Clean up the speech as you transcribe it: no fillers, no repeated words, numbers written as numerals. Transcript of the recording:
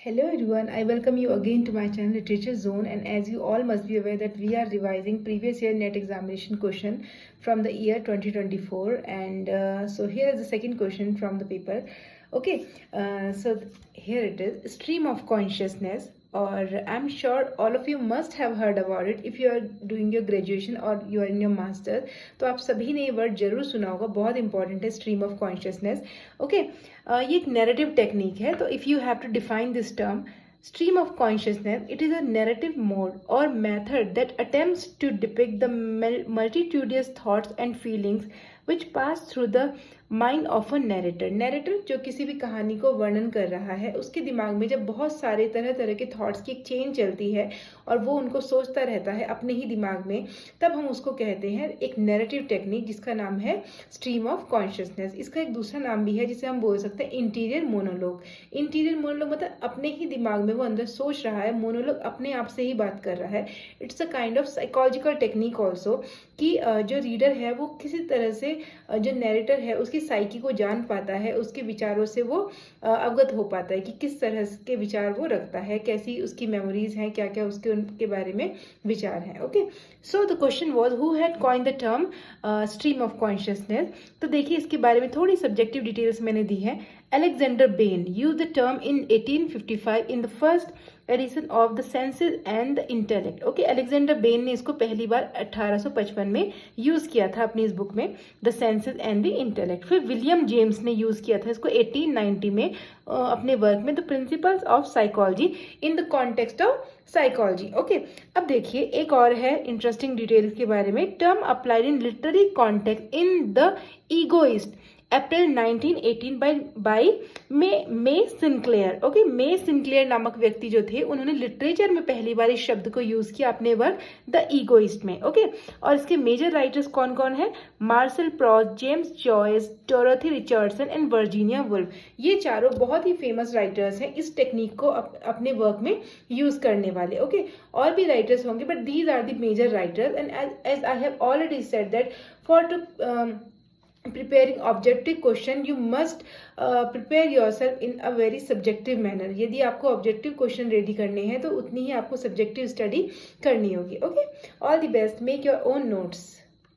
Hello everyone, I welcome you again to my channel Literature Zone, and as you all must be aware that we are revising previous year NET examination question from the year 2024, and so here is the second question from the paper. Okay, here it is, stream of consciousness, or I'm sure all of you must have heard about it if you are doing your graduation or you are in your master. तो आप सभी ने ये word जरूर सुना होगा, बहुत important है स्ट्रीम ऑफ कॉन्शियसनेस. ओके, ये एक नैरेटिव टेक्निक है. तो if you have to define this term, stream of consciousness, it is a narrative mode or method that attempts to depict the multitudinous thoughts and feelings which pass through the mind of a narrator. Narrator जो किसी भी कहानी को वर्णन कर रहा है, उसके दिमाग में जब बहुत सारे तरह तरह के थॉट्स की एक चेन चलती है और वो उनको सोचता रहता है अपने ही दिमाग में, तब हम उसको कहते हैं एक नैरेटिव टेक्निक जिसका नाम है स्ट्रीम ऑफ कॉन्शियसनेस. इसका एक दूसरा नाम भी है जिसे हम बोल सकते हैं इंटीरियर मोनोलॉग. इंटीरियर मोनोलॉग मतलब अपने ही दिमाग में वो अंदर सोच रहा है, मोनोलॉग अपने आप से ही बात कर रहा है. It's a kind of psychological technique also कि जो रीडर है वो किसी तरह से जो नैरेटर है उसकी साइकी को जान पाता है, उसके विचारों से वो अवगत हो पाता है कि किस तरह के विचार वो रखता है, कैसी उसकी मेमोरीज हैं, क्या क्या उसके उनके बारे में विचार हैं. Okay, so the question was who had coined the term stream of consciousness. तो देखिए इसके बारे में थोड़ी सब्जेक्टिव डिटेल्स मैंने दी है. Alexander Bain used the term in 1855 in the first edition of the Senses and the Intellect. Okay, Alexander Bain ने इसको पहली बार 1855 में यूज किया था अपनी इस बुक में The Senses and the Intellect. फिर विलियम जेम्स ने यूज किया था इसको 1890 में अपने वर्क में The Principles of Psychology in the Context of Psychology. Okay, अब देखिए एक और है इंटरेस्टिंग डिटेल्स के बारे में. Term applied in literary context in the Egoist April 1918 by May Sinclair. Okay, May Sinclair नामक व्यक्ति जो थे उन्होंने लिटरेचर में पहली बार इस शब्द को यूज किया अपने वर्क द ईगोइस्ट में. ओके, और इसके मेजर राइटर्स कौन कौन है? Marcel Proust, James Joyce, Dorothy Richardson and Virginia Woolf. ये चारों बहुत ही फेमस राइटर्स हैं इस टेक्निक को अपने वर्क में यूज करने वाले. ओके, और भी राइटर्स होंगे but these are the major writers. And as I have already said that for preparing objective question you must prepare yourself in a very subjective manner. यदि आपको ऑब्जेक्टिव क्वेश्चन रेडी करने हैं तो उतनी ही आपको सब्जेक्टिव स्टडी करनी होगी. Okay, all the best, make your own notes.